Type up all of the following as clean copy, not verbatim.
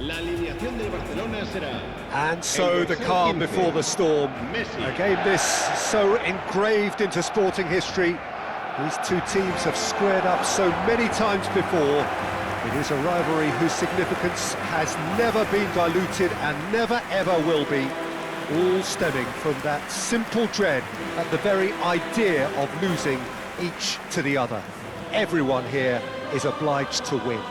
La alineación del Barcelona será... And so the calm before the storm. A game this so engraved into sporting history. These two teams have squared up so many times before. It is a rivalry whose significance has never been diluted and never ever will be. All stemming from that simple dread at the very idea of losing each to the other. Everyone here is obliged to win.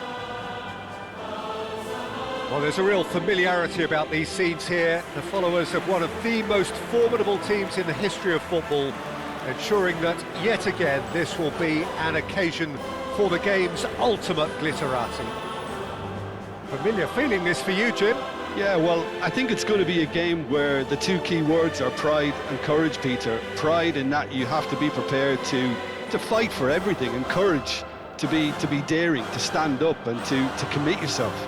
Well, there's a real familiarity about these scenes here. The followers of one of the most formidable teams in the history of football, ensuring that, yet again, this will be an occasion for the game's ultimate glitterati. Familiar feeling this for you, Jim? Yeah, well, I think it's going to be a game where the two key words are pride and courage, Peter. Pride in that you have to be prepared to fight for everything, and courage to be daring, to stand up and to commit yourself.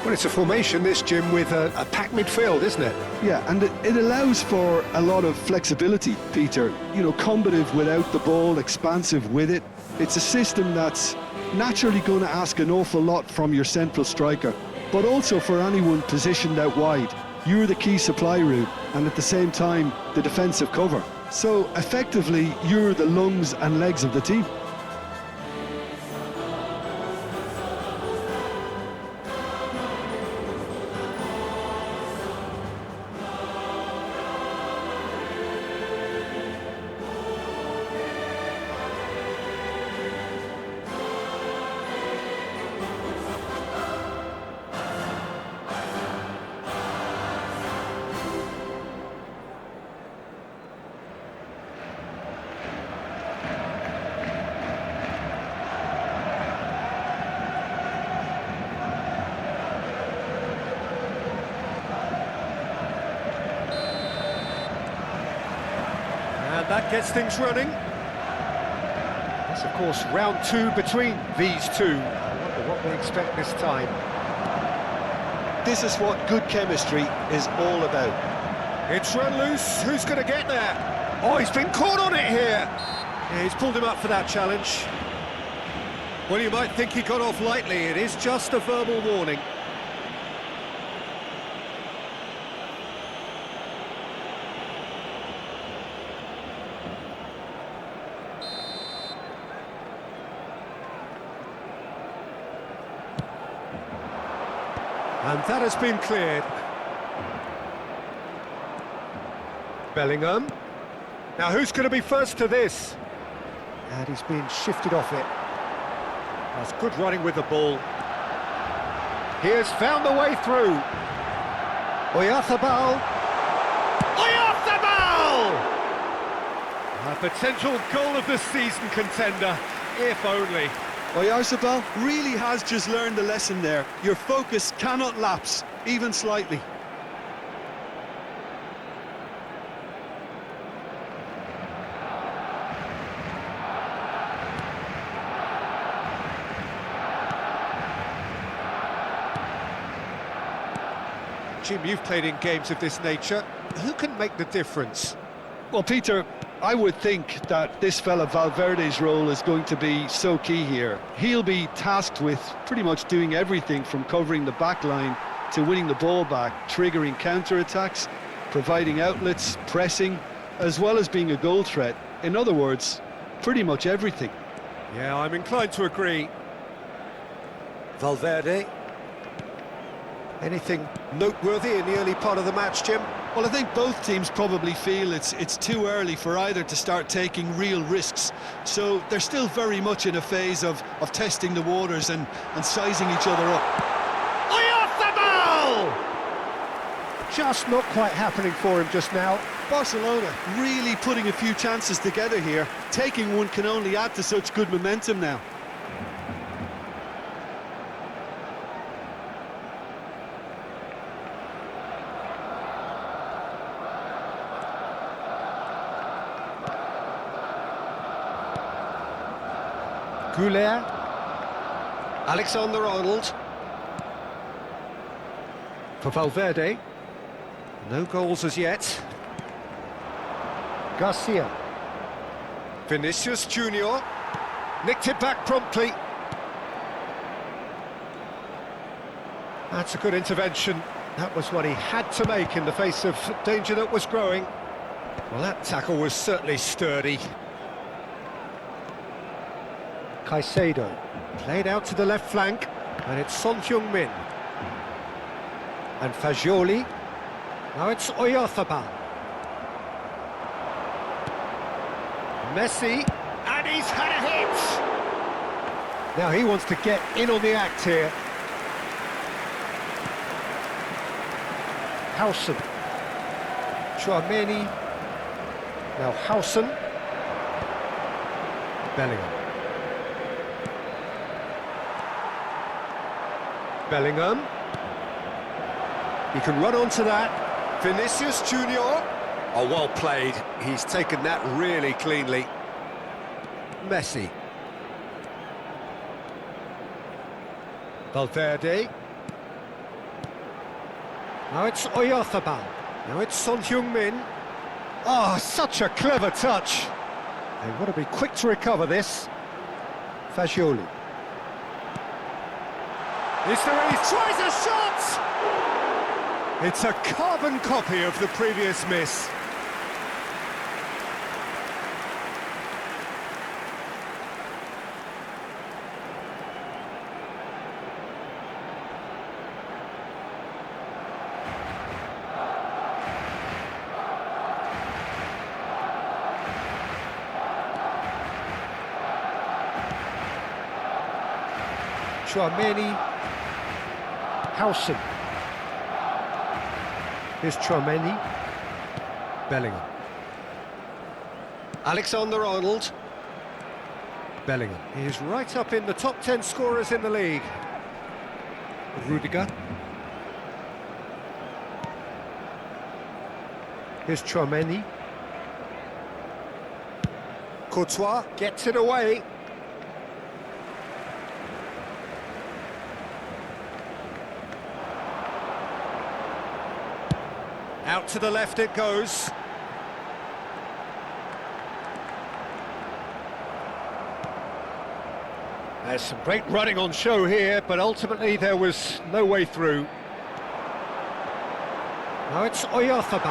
Well, it's a formation, this, Jim, with a packed midfield, isn't it? Yeah, and it allows for a lot of flexibility, Peter. You know, combative without the ball, expansive with it. It's a system that's naturally going to ask an awful lot from your central striker, but also for anyone positioned out wide. You're the key supply route, and at the same time, the defensive cover. So, effectively, you're the lungs and legs of the team. And that gets things running. That's, of course, round two between these two. I wonder what we expect this time. This is what good chemistry is all about. It's run loose. Who's going to get there? Oh, he's been caught on it here. Yeah, he's pulled him up for that challenge. Well, you might think he got off lightly. It is just a verbal warning. And that has been cleared. Bellingham. Now who's going to be first to this? And he's been shifted off it. That's good running with the ball. He has found the way through. Oyarzabal. Oyarzabal! A potential goal of the season contender, if only. Oyarzabal really has just learned the lesson there. Your focus cannot lapse, even slightly. Jim, you've played in games of this nature. Who can make the difference? Well, Peter, I would think that this fella Valverde's role is going to be so key here. He'll be tasked with pretty much doing everything from covering the back line to winning the ball back, triggering counter-attacks, providing outlets, pressing, as well as being a goal threat. In other words, pretty much everything. Yeah, I'm inclined to agree. Valverde. Anything noteworthy in the early part of the match, Jim? Well, I think both teams probably feel it's too early for either to start taking real risks. So they're still very much in a phase of testing the waters and sizing each other up. Oyarzabal! Just not quite happening for him just now. Barcelona really putting a few chances together here. Taking one can only add to such good momentum now. Goulet, Alexander-Arnold, for Valverde, no goals as yet. Garcia, Vinicius Junior, nicked it back promptly. That's a good intervention. That was what he had to make in the face of danger that was growing. Well, that tackle was certainly sturdy. Caicedo, played out to the left flank, and it's Son Heung-min. And Fagioli. Now it's Oyarzabal. Messi, and he's had a hit! Now he wants to get in on the act here. Howson. Chouameni. Now Howson. Bellingham. Bellingham. He can run onto that. Vinicius Junior. Oh, well played. He's taken that really cleanly. Messi. Valverde. Now it's Oyarzabal. Now it's Son Heung-min. Oh, such a clever touch. They've got to be quick to recover this. Fagioli. Is there any... Tries a shot! It's a carbon copy of the previous miss. Chouameni, Howson. Here's Chouameni, Bellingham. Alexander-Arnold. Bellingham. He is right up in the top 10 scorers in the league. Rudiger. Here's Chouameni. Courtois gets it away. Out to the left it goes. There's some great running on show here, but ultimately there was no way through. Now it's Oyarzabal.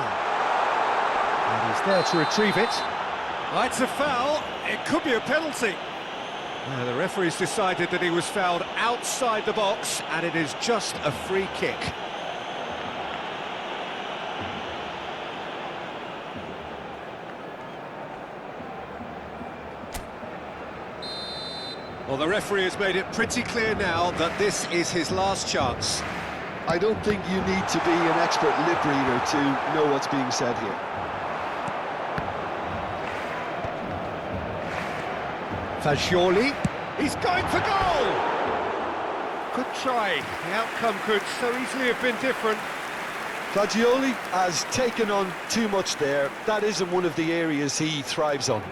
And he's there to retrieve it. Oh, it's a foul. It could be a penalty. The referee's decided that he was fouled outside the box, and it is just a free kick. Well, the referee has made it pretty clear now that this is his last chance. I don't think you need to be an expert lip reader to know what's being said here. Fagioli, he's going for goal! Good try, the outcome could so easily have been different. Fagioli has taken on too much there. That isn't one of the areas he thrives on.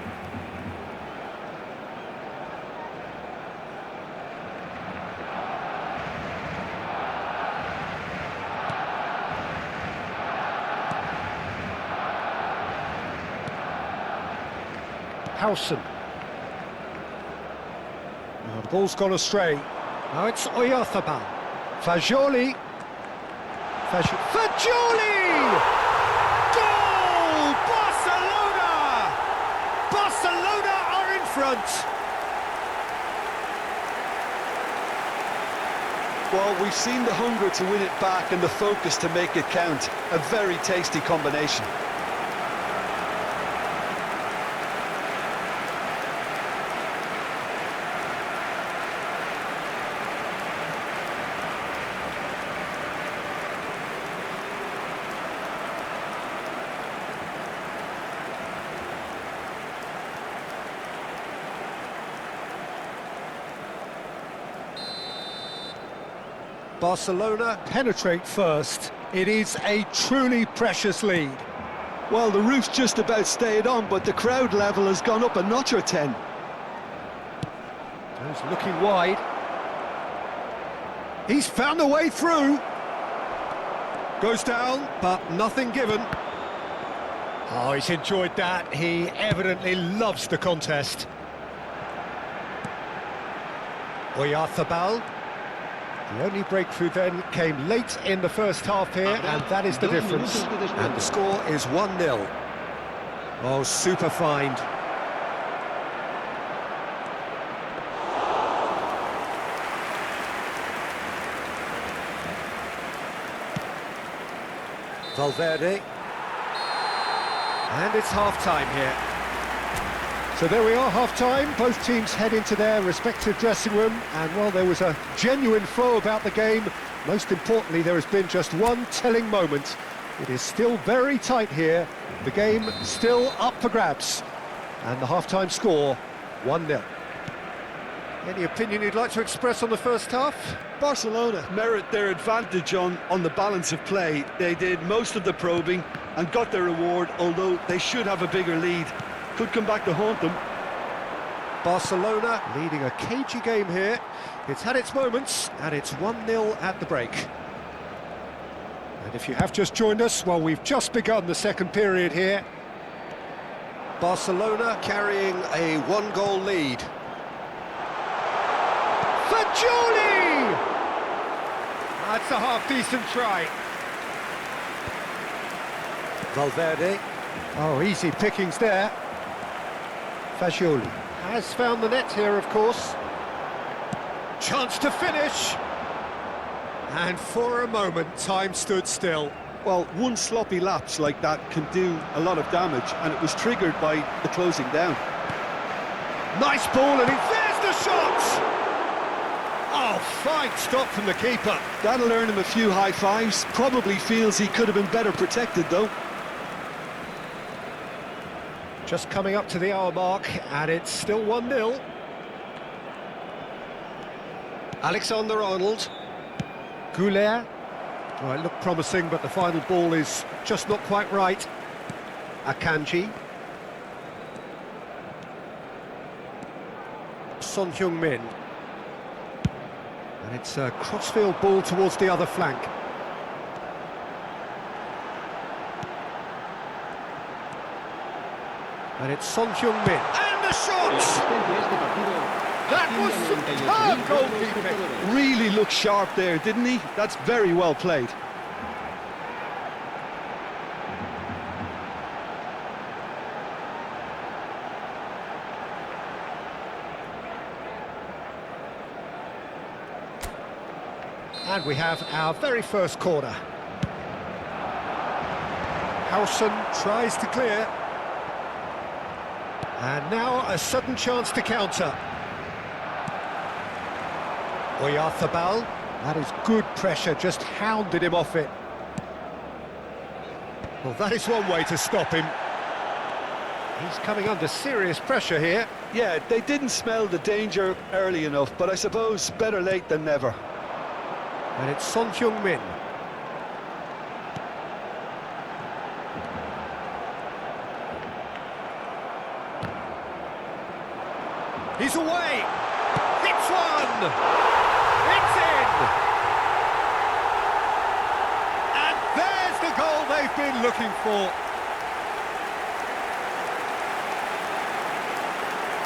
Howson. Oh, the ball's gone astray. Now it's Oyarzabal. Fagioli. Fagioli! Goal! Barcelona! Barcelona are in front. Well, we've seen the hunger to win it back and the focus to make it count. A very tasty combination. Barcelona penetrate first. It is a truly precious lead. Well, the roof's just about stayed on, but the crowd level has gone up a notch or 10. He's looking wide. He's found a way through. Goes down, but nothing given. Oh, he's enjoyed that. He evidently loves the contest. Oyarzabal. The only breakthrough then came late in the first half here, and that is the difference. And the score is 1-0. Oh, super find. Valverde. And it's half-time here. So there we are, half-time. Both teams head into their respective dressing room, and while there was a genuine flow about the game, most importantly, there has been just one telling moment. It is still very tight here. The game still up for grabs. And the half-time score, 1-0. Any opinion you'd like to express on the first half? Barcelona merit their advantage on the balance of play. They did most of the probing and got their reward, although they should have a bigger lead. Could come back to haunt them. Barcelona leading a cagey game here. It's had its moments, and it's 1-0 at the break. And if you have just joined us, well, we've just begun the second period here. Barcelona carrying a one-goal lead. Fagioli! That's a half-decent try. Valverde. Oh, easy pickings there. Fagioli has found the net here, of course. Chance to finish. And for a moment, time stood still. Well, one sloppy lapse like that can do a lot of damage, and it was triggered by the closing down. Nice ball, and there's the shot! Oh, fine stop from the keeper. That'll earn him a few high fives. Probably feels he could have been better protected, though. Just coming up to the hour mark, and it's still 1-0. Alexander-Arnold. Goulet. Well, it looked promising, but the final ball is just not quite right. Akanji. Son Heung-min. And it's a crossfield ball towards the other flank. And it's Son Heung-min. And the shot! That was superb goalkeeping! Really looked sharp there, didn't he? That's very well played. And we have our very first corner. Howson tries to clear. And now a sudden chance to counter. Oyarzabal. That is good pressure, just hounded him off it. Well, that is one way to stop him. He's coming under serious pressure here. Yeah, they didn't smell the danger early enough, but I suppose better late than never. And it's Son Heung-min. He's away! It's one! It's in! And there's the goal they've been looking for.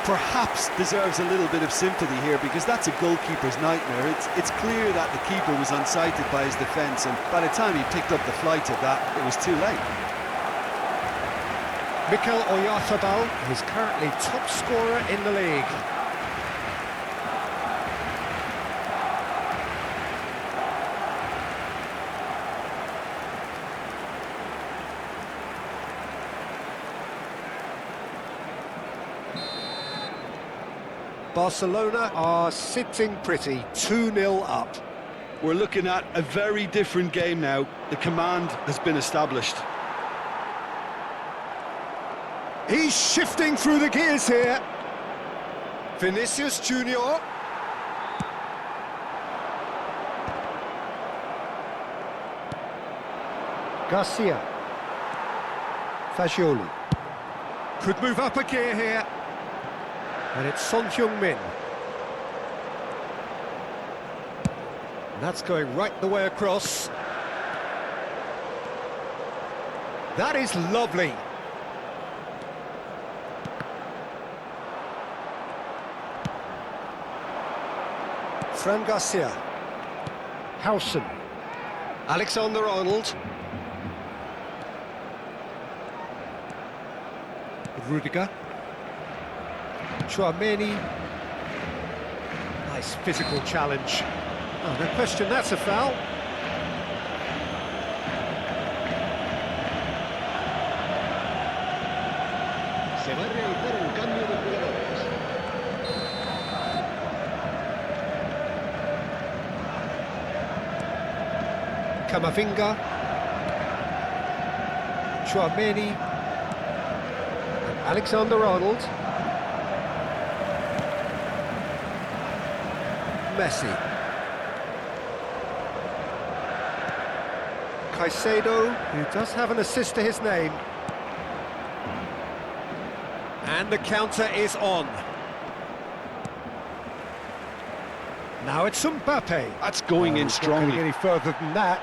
Perhaps deserves a little bit of sympathy here, because that's a goalkeeper's nightmare. It's clear that the keeper was unsighted by his defence, and by the time he picked up the flight of that, it was too late. Mikel Oyarzabal is currently top scorer in the league. Barcelona are sitting pretty, 2-0 up. We're looking at a very different game now. The command has been established. He's shifting through the gears here. Vinicius Junior. Garcia. Fagioli. Could move up a gear here. And it's Son Heung-min. And that's going right the way across. That is lovely. Fran Garcia. Howson. Alexander-Arnold. Rudiger. Tchouaméni. Nice physical challenge. Oh, no question, that's a foul. Se va a realizar un cambio de jugadores. Camavinga. Tchouaméni. Alexander-Arnold. Messi. Caicedo, who does have an assist to his name. And the counter is on. Now it's Mbappe. That's going in Not strongly. going any further than that.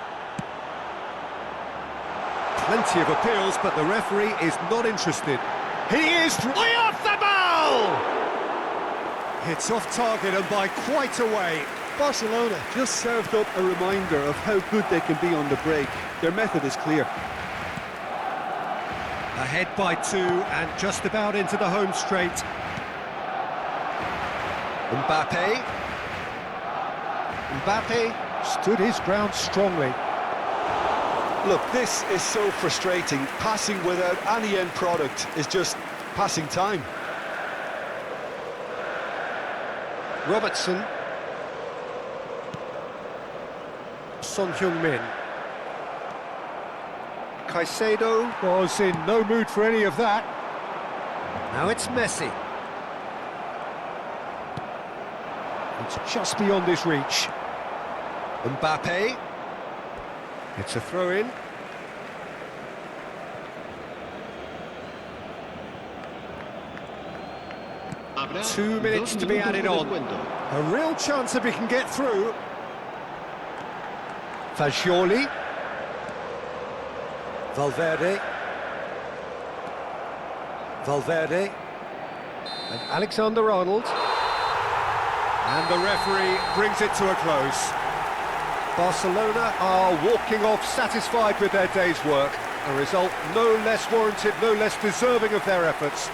Plenty of appeals, but the referee is not interested. He is way off the ball! It's off target and by quite a way. Barcelona just served up a reminder of how good they can be on the break. Their method is clear. Ahead by 2 and just about into the home straight. Mbappe. Mbappe stood his ground strongly. Look, this is so frustrating. Passing without any end product is just passing time. Robertson. Son Heung-min. Caicedo was in no mood for any of that. Now it's Messi. It's just beyond his reach. Mbappe. It's a throw-in. Habrá 2 minutes 2 to be minutos added de on. descuento. A real chance if he can get through. Fagioli. Valverde. Valverde. And Alexander-Arnold. And the referee brings it to a close. Barcelona are walking off satisfied with their day's work. A result no less warranted, no less deserving of their efforts.